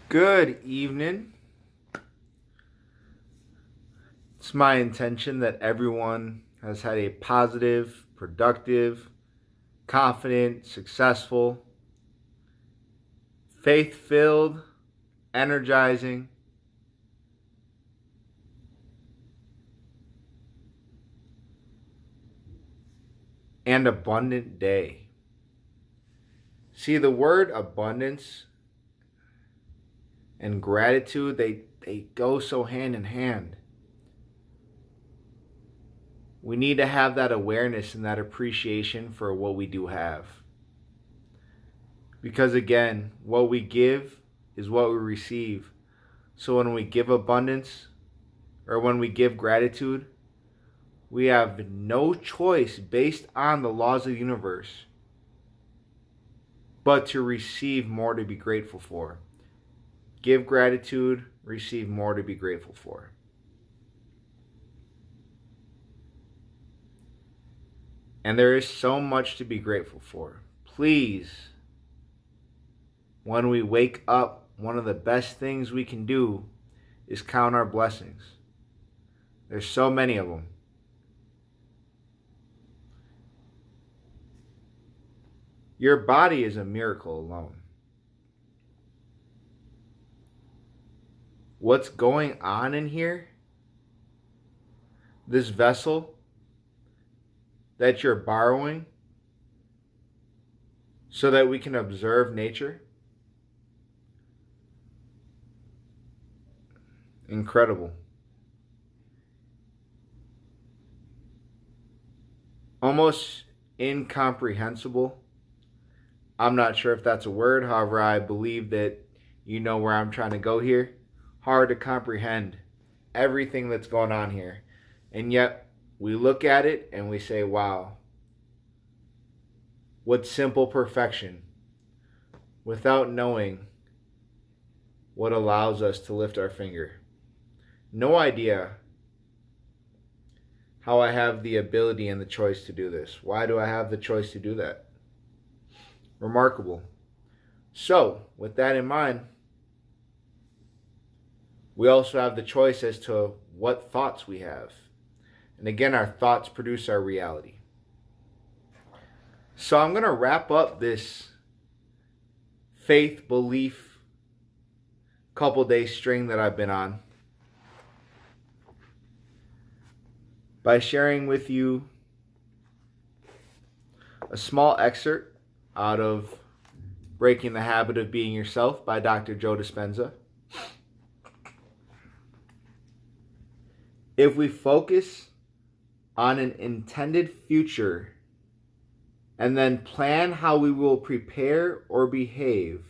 Good evening. It's my intention that everyone has had a positive, productive, confident, successful, faith filled, energizing, and abundant day. See, the word abundance and gratitude, they go so hand in hand. We need to have that awareness and that appreciation for what we do have. Because again, what we give is what we receive. So when we give abundance or when we give gratitude, we have no choice based on the laws of the universe but to receive more to be grateful for. Give gratitude, receive more to be grateful for. And there is so much to be grateful for. Please, when we wake up, one of the best things we can do is count our blessings. There's so many of them. Your body is a miracle alone. What's going on in here, this vessel that you're borrowing so that we can observe nature, incredible. Almost incomprehensible. I'm not sure if that's a word, however, I believe that you know where I'm trying to go here. Hard to comprehend everything that's going on here. And yet, we look at it and we say, wow, what simple perfection, without knowing what allows us to lift our finger. No idea how I have the ability and the choice to do this. Why do I have the choice to do that? Remarkable. So, with that in mind, we also have the choice as to what thoughts we have. And again, our thoughts produce our reality. So I'm going to wrap up this faith, belief, couple day string that I've been on by sharing with you a small excerpt out of Breaking the Habit of Being Yourself by Dr. Joe Dispenza. If we focus on an intended future and then plan how we will prepare or behave,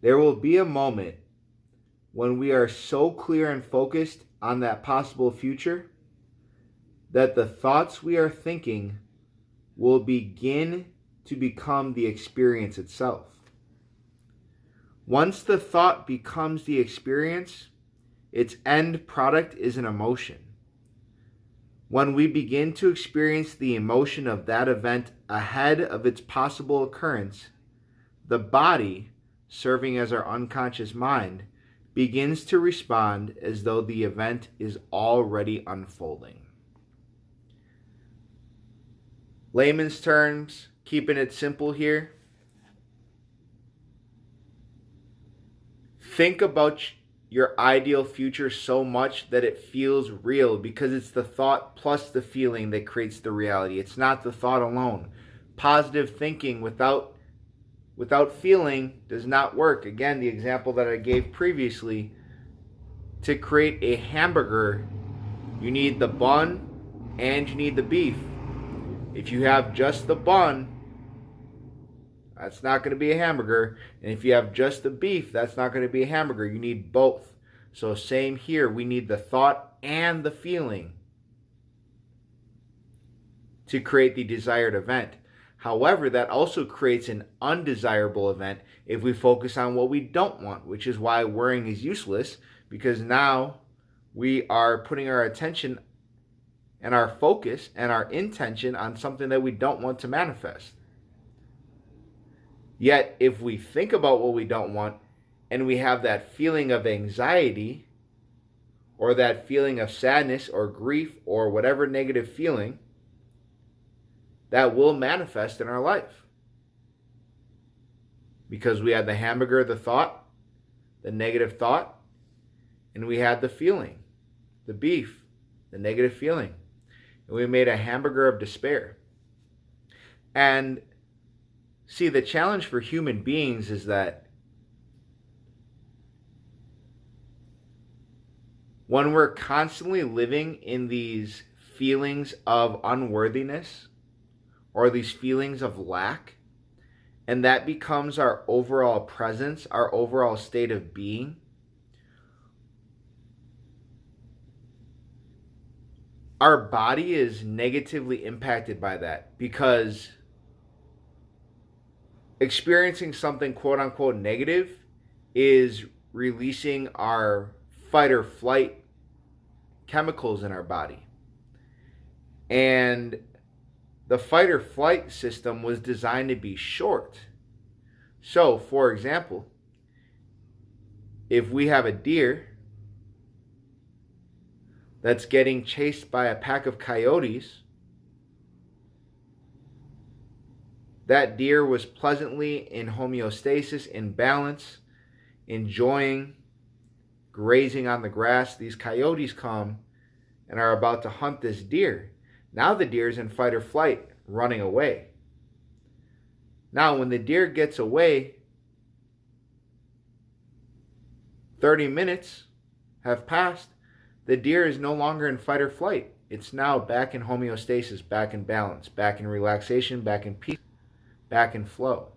there will be a moment when we are so clear and focused on that possible future that the thoughts we are thinking will begin to become the experience itself. Once the thought becomes the experience, its end product is an emotion. When we begin to experience the emotion of that event ahead of its possible occurrence, the body, serving as our unconscious mind, begins to respond as though the event is already unfolding. Layman's terms, keeping it simple here. Think about your ideal future so much that it feels real, because it's the thought plus the feeling that creates the reality. It's not the thought alone. Positive thinking without feeling does not work. Again, the example that I gave previously, to create a hamburger, you need the bun and you need the beef. If you have just the bun, that's not going to be a hamburger. And if you have just the beef, that's not going to be a hamburger. You need both. So same here. We need the thought and the feeling to create the desired event. However, that also creates an undesirable event if we focus on what we don't want, which is why worrying is useless, because now we are putting our attention and our focus and our intention on something that we don't want to manifest. Yet, if we think about what we don't want, and we have that feeling of anxiety or that feeling of sadness or grief or whatever negative feeling, that will manifest in our life. Because we had the hamburger, the thought, the negative thought, and we had the feeling, the beef, the negative feeling. And we made a hamburger of despair. And see, the challenge for human beings is that when we're constantly living in these feelings of unworthiness or these feelings of lack, and that becomes our overall presence, our overall state of being, our body is negatively impacted by that, because experiencing something quote unquote negative is releasing our fight or flight chemicals in our body. And the fight or flight system was designed to be short. So, for example, if we have a deer that's getting chased by a pack of coyotes, that deer was pleasantly in homeostasis, in balance, enjoying grazing on the grass. These coyotes come and are about to hunt this deer. Now the deer is in fight or flight, running away. Now when the deer gets away, 30 minutes have passed. The deer is no longer in fight or flight. It's now back in homeostasis, back in balance, back in relaxation, back in peace, back in flow.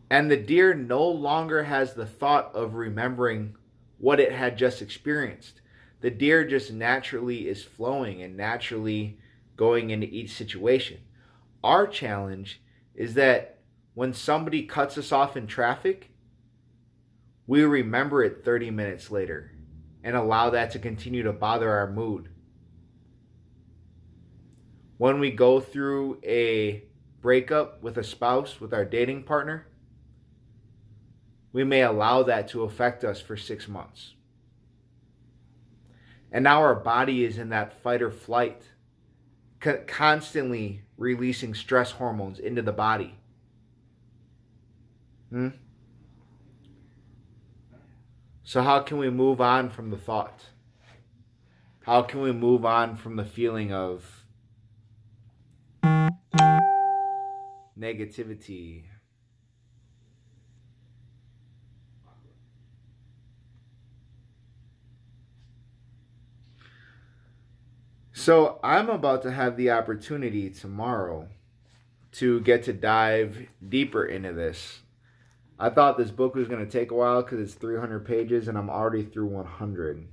And the deer no longer has the thought of remembering what it had just experienced. The deer just naturally is flowing and naturally going into each situation. Our challenge is that when somebody cuts us off in traffic, we remember it 30 minutes later and allow that to continue to bother our mood. When we go through a breakup with a spouse, with our dating partner, we may allow that to affect us for 6 months. And now our body is in that fight or flight, constantly releasing stress hormones into the body. So how can we move on from the thought? How can we move on from the feeling of negativity? So I'm about to have the opportunity tomorrow to get to dive deeper into this. I thought this book was going to take a while because it's 300 pages and I'm already through 100.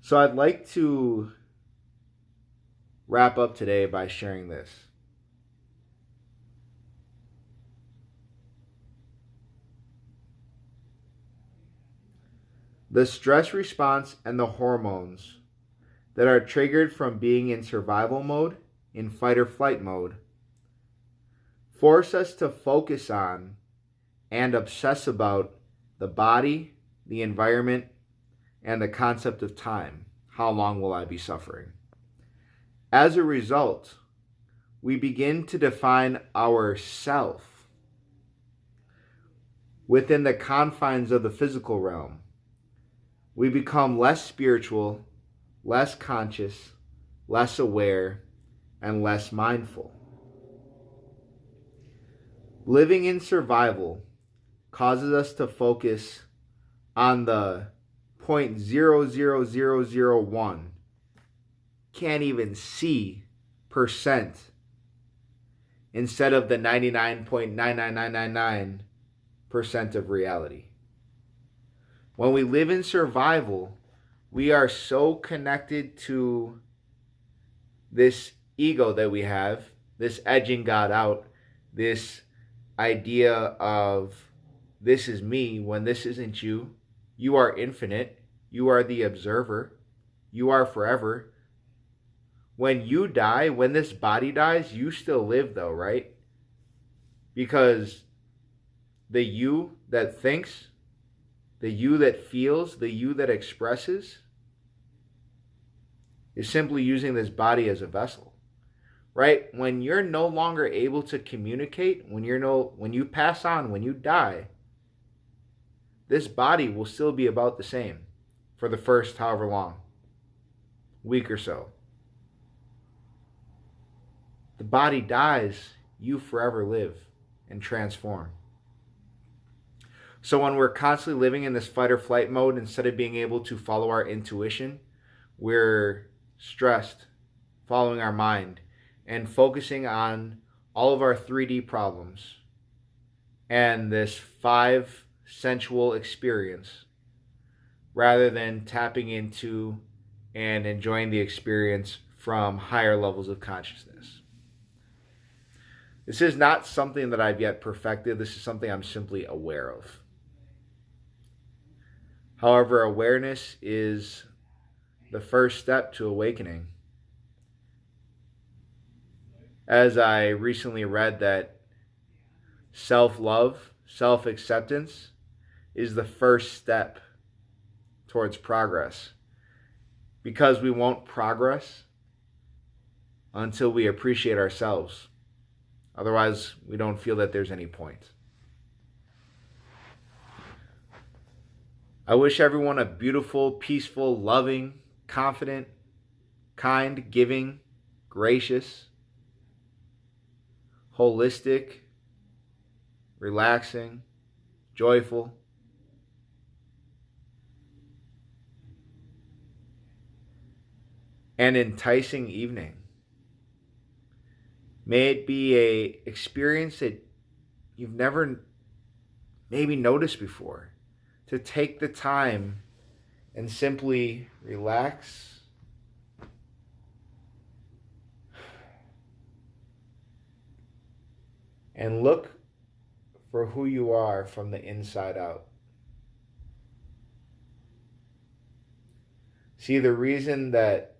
So I'd like to wrap up today by sharing this. The stress response and the hormones that are triggered from being in survival mode, in fight or flight mode, force us to focus on and obsess about the body, the environment, and the concept of time. How long will I be suffering? As a result, we begin to define our self within the confines of the physical realm. We become less spiritual, less conscious, less aware, and less mindful. Living in survival causes us to focus on the 0.00001, can't even see percent, instead of the 99.99999% of reality. When we live in survival, we are so connected to this ego that we have, this edging God out, this idea of this is me when this isn't you. You are infinite. You are the observer. You are forever. When you die, when this body dies, you still live though, right? Because the you that thinks, the you that feels, the you that expresses is simply using this body as a vessel. Right? When you're no longer able to communicate, when you pass on, when you die, this body will still be about the same for the first however long, week or so. The body dies, you forever live and transform. So when we're constantly living in this fight or flight mode, instead of being able to follow our intuition, we're stressed, following our mind, and focusing on all of our 3D problems and this 5 sensual experience, rather than tapping into and enjoying the experience from higher levels of consciousness. This is not something that I've yet perfected. This is something I'm simply aware of. However, awareness is the first step to awakening. As I recently read that self-love, self-acceptance is the first step towards progress. Because we won't progress until we appreciate ourselves. Otherwise, we don't feel that there's any point. I wish everyone a beautiful, peaceful, loving, confident, kind, giving, gracious, holistic, relaxing, joyful, and enticing evening. May it be an experience that you've never maybe noticed before. To take the time and simply relax and look for who you are from the inside out. See, the reason that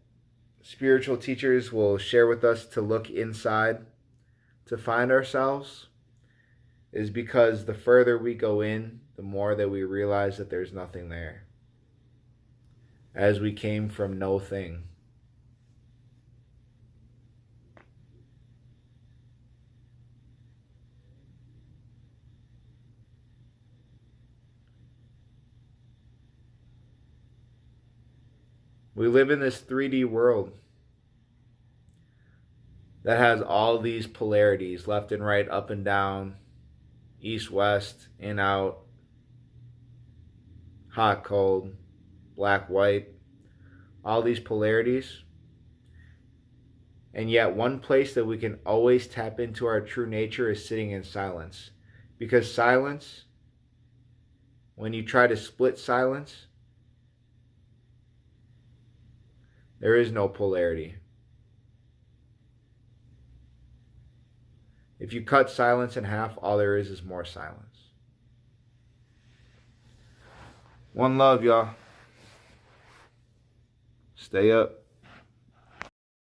spiritual teachers will share with us to look inside to find ourselves is because the further we go in, the more that we realize that there's nothing there, as we came from no thing. We live in this 3D world that has all these polarities, left and right, up and down, east, west, in, out, hot, cold, black, white, all these polarities. And yet one place that we can always tap into our true nature is sitting in silence. Because silence, when you try to split silence, there is no polarity. If you cut silence in half, all there is more silence. One love, y'all. Stay up.